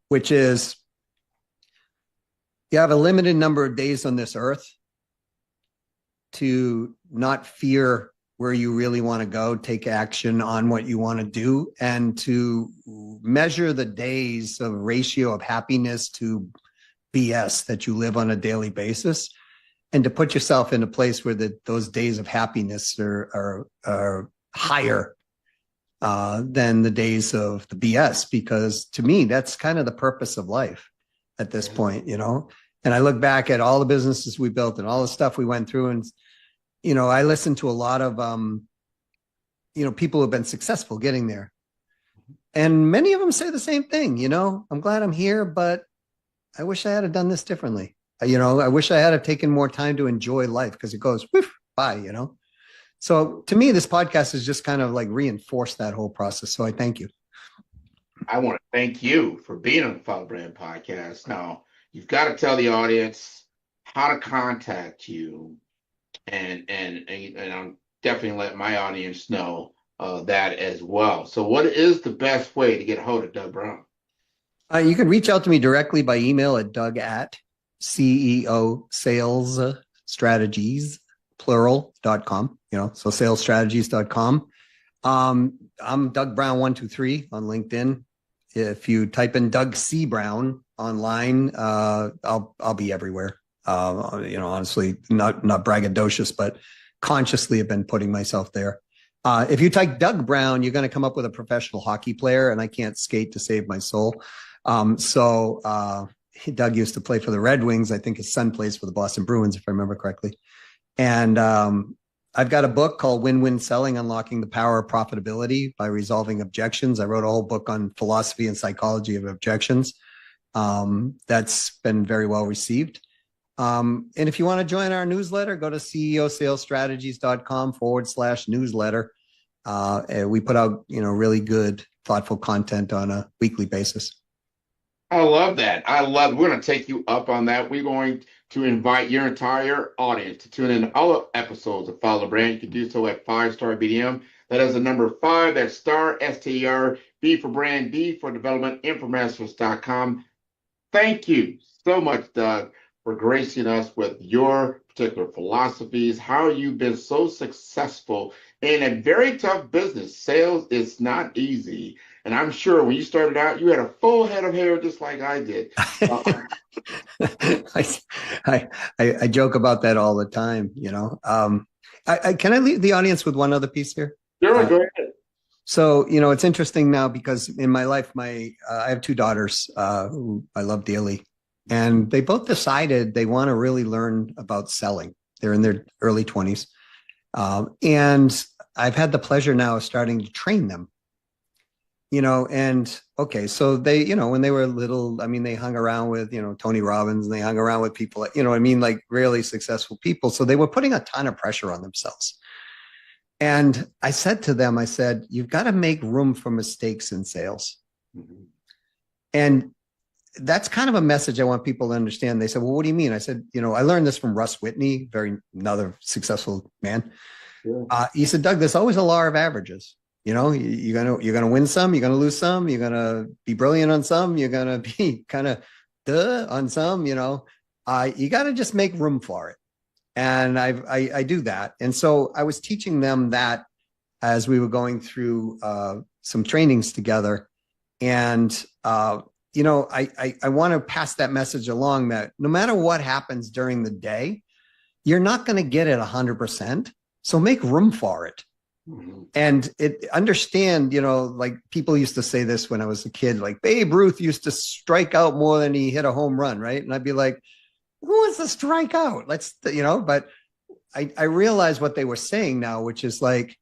which is, you have a limited number of days on this earth to not fear where you really want to go, take action on what you want to do, and to measure the days of ratio of happiness to BS that you live on a daily basis. and to put yourself in a place where those days of happiness are higher than the days of the BS, because to me, that's kind of the purpose of life at this point, you know? And I look back at all the businesses we built and all the stuff we went through, and, you know, I listen to a lot of, you know, people who've been successful getting there. And many of them say the same thing, you know, I'm glad I'm here, but I wish I had done this differently. You know, I wish I had taken more time to enjoy life, because it goes whoosh, by, you know? So to me, this podcast has just kind of like reinforced that whole process. So I thank you. I want to thank you for being on the Follow Brand podcast. Now, you've got to tell the audience how to contact you, and I'm definitely let my audience know that as well. So what is the best way to get a hold of Doug Brown? You can reach out to me directly by email at Doug@CEO Sales Strategies, plural.com, you know, so salesstrategies.com. I'm Doug Brown 123 on LinkedIn. If you type in Doug C. Brown online, I'll be everywhere. You know, honestly, not braggadocious, but consciously have been putting myself there. If you type Doug Brown, you're going to come up with a professional hockey player, and I can't skate to save my soul. Doug used to play for the Red Wings. I think his son plays for the Boston Bruins, if I remember correctly. And I've got a book called Win-Win Selling, Unlocking the Power of Profitability by Resolving Objections. I wrote a whole book on philosophy and psychology of objections. That's been very well received. And if you want to join our newsletter, go to ceosalesstrategies.com/newsletter. We put out, you know, really good, thoughtful content on a weekly basis. I love that. We're going to take you up on that. We're going to invite your entire audience to tune in to all episodes of Follow Brand. You can do so at 5-Star BDM. That is the number 5, that's star, STR, B for brand, D for development, infomasters.com. Thank you so much, Doug, for gracing us with your particular philosophies, how you've been so successful in a very tough business. Sales is not easy. And I'm sure when you started out, you had a full head of hair just like I did. I joke about that all the time, you know. Can I leave the audience with one other piece here? Sure, go ahead. So, you know, it's interesting now because in my life, I have 2 daughters who I love dearly. And they both decided they want to really learn about selling. They're in their early 20s. And I've had the pleasure now of starting to train them. You know, and okay, so they, you know, when they were little, I mean, they hung around with, you know, Tony Robbins, and they hung around with people, you know what I mean, like really successful people. So they were putting a ton of pressure on themselves. And I said to them, I said, you've got to make room for mistakes in sales. Mm-hmm. And that's kind of a message I want people to understand. They said, well, what do you mean? I said, you know, I learned this from Russ Whitney, another successful man. Yeah. He said, Doug, there's always a law of averages. You know, you're gonna win some, you're gonna lose some, you're gonna be brilliant on some, you're gonna be kind of on some. You know, you got to just make room for it, and I do that. And so I was teaching them that as we were going through some trainings together, and you know, I want to pass that message along that no matter what happens during the day, you're not going to get it 100%. So make room for it. And understand, you know, like people used to say this when I was a kid, like Babe Ruth used to strike out more than he hit a home run, right? And I'd be like, who wants to strike out? Let's, you know, but I realize what they were saying now, which is like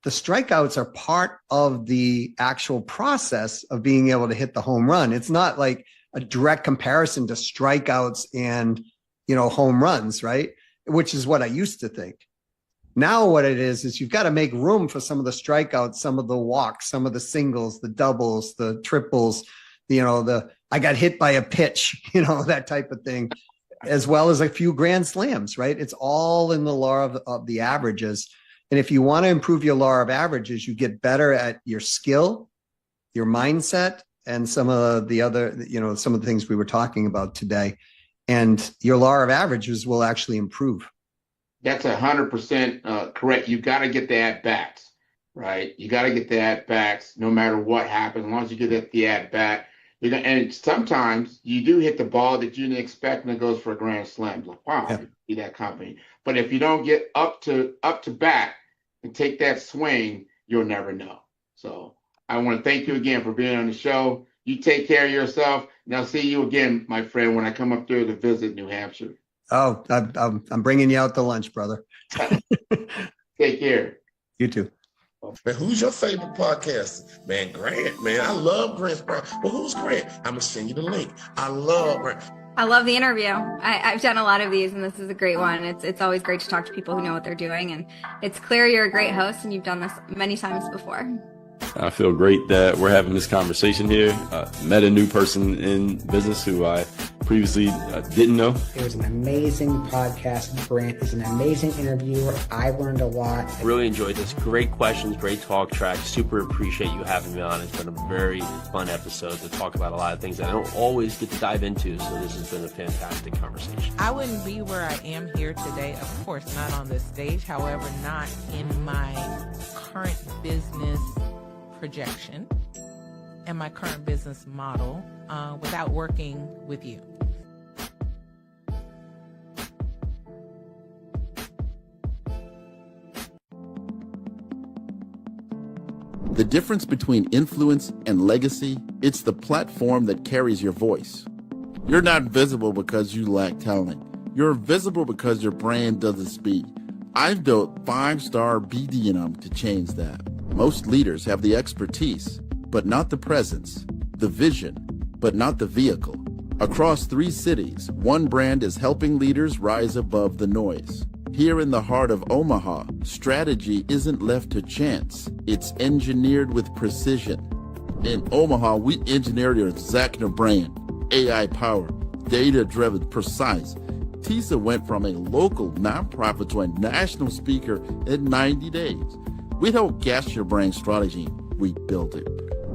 the strikeouts are part of the actual process of being able to hit the home run. It's not like a direct comparison to strikeouts and, you know, home runs, right? Which is what I used to think. Now what it is you've got to make room for some of the strikeouts, some of the walks, some of the singles, the doubles, the triples, you know, I got hit by a pitch, you know, that type of thing, as well as a few grand slams, right? It's all in the law of the averages. And if you want to improve your law of averages, you get better at your skill, your mindset, and some of the other, you know, some of the things we were talking about today. And your law of averages will actually improve. That's 100% correct. You've got to get the at-bats, right? You got to get the at-bats no matter what happens. As long as you get the at-bat, And sometimes you do hit the ball that you didn't expect and it goes for a grand slam. Like, wow, Yeah. I see that company. But if you don't get up to bat and take that swing, you'll never know. So I want to thank you again for being on the show. You take care of yourself, and I'll see you again, my friend, when I come up there to visit New Hampshire. Oh, I'm bringing you out to lunch, brother. Take care. You too. Man, who's your favorite podcaster? Man, Grant, man. I love Grant's podcast. Well, who's Grant? I'm going to send you the link. I love Grant. I love the interview. I've done a lot of these, and this is a great one. It's always great to talk to people who know what they're doing, and it's clear you're a great host, and you've done this many times before. I feel great that we're having this conversation here. Met a new person in business who I previously didn't know. It was an amazing podcast. Grant is an amazing interviewer. I learned a lot. Really enjoyed this. Great questions, great talk track. Super appreciate you having me on. It's been a very fun episode to talk about a lot of things that I don't always get to dive into. So this has been a fantastic conversation. I wouldn't be where I am here today, of course, not on this stage. However, not in my current business projection and my current business model without working with you. The difference between influence and legacy, it's the platform that carries your voice. You're not visible because you lack talent. You're visible because your brand doesn't speak. I've built 5-star BD&M to change that. Most leaders have the expertise, but not the presence, the vision, but not the vehicle. Across 3 cities, one brand is helping leaders rise above the noise. Here in the heart of Omaha, strategy isn't left to chance. It's engineered with precision. In Omaha, we engineered your Zachner brand, AI-powered, data-driven, precise. TISA went from a local nonprofit to a national speaker in 90 days. We don't guess your brand strategy, we build it.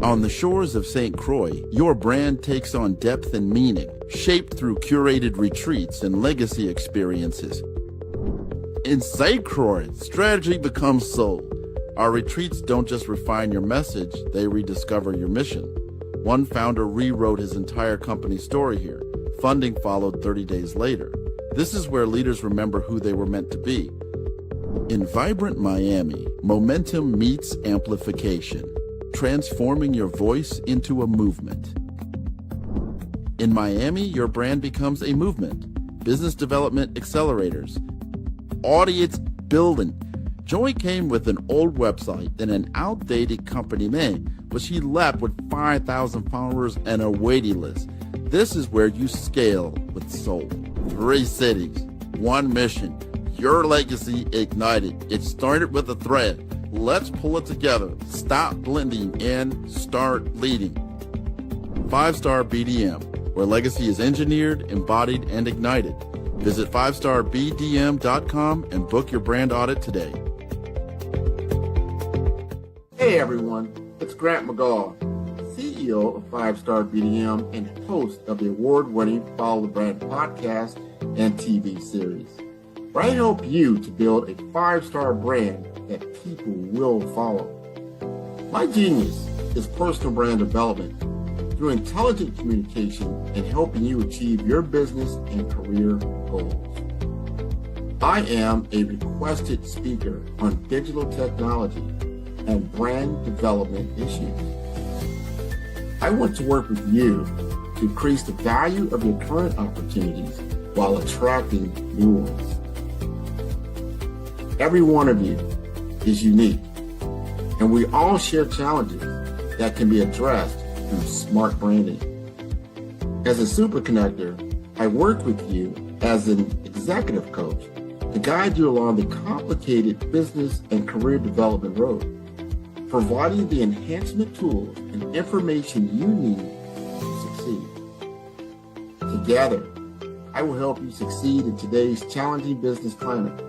On the shores of St. Croix, your brand takes on depth and meaning, shaped through curated retreats and legacy experiences. In St. Croix, strategy becomes soul. Our retreats don't just refine your message, they rediscover your mission. One founder rewrote his entire company story here. Funding followed 30 days later. This is where leaders remember who they were meant to be. In Vibrant Miami, momentum meets amplification, transforming your voice into a movement. In Miami, your brand becomes a movement. Business development accelerators, audience building. Joy came with an old website and an outdated company name, but she left with 5,000 followers and a waiting list. This is where you scale with soul. 3 cities, 1 mission. Your legacy ignited. It started with a thread. Let's pull it together. Stop blending and start leading. 5-Star BD&M, where legacy is engineered, embodied, and ignited. Visit 5starbdm.com and book your brand audit today. Hey everyone, it's Grant McGaw, CEO of 5-Star BD&M and host of the award-winning Follow the Brand podcast and TV series, where I help you to build a 5-star brand that people will follow. My genius is personal brand development through intelligent communication and helping you achieve your business and career goals. I am a requested speaker on digital technology and brand development issues. I want to work with you to increase the value of your current opportunities while attracting new ones. Every one of you is unique, and we all share challenges that can be addressed through smart branding. As a super connector, I work with you as an executive coach to guide you along the complicated business and career development road, providing the enhancement tools and information you need to succeed. Together, I will help you succeed in today's challenging business climate.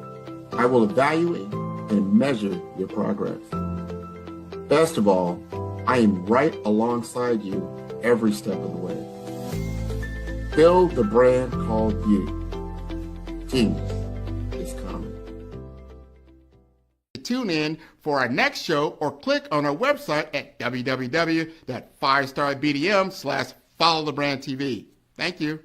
I will evaluate and measure your progress. Best of all, I am right alongside you every step of the way. Build the brand called you. Genius is coming. Tune in for our next show or click on our website at www.5starbdm/5 follow the Brand TV. Thank you.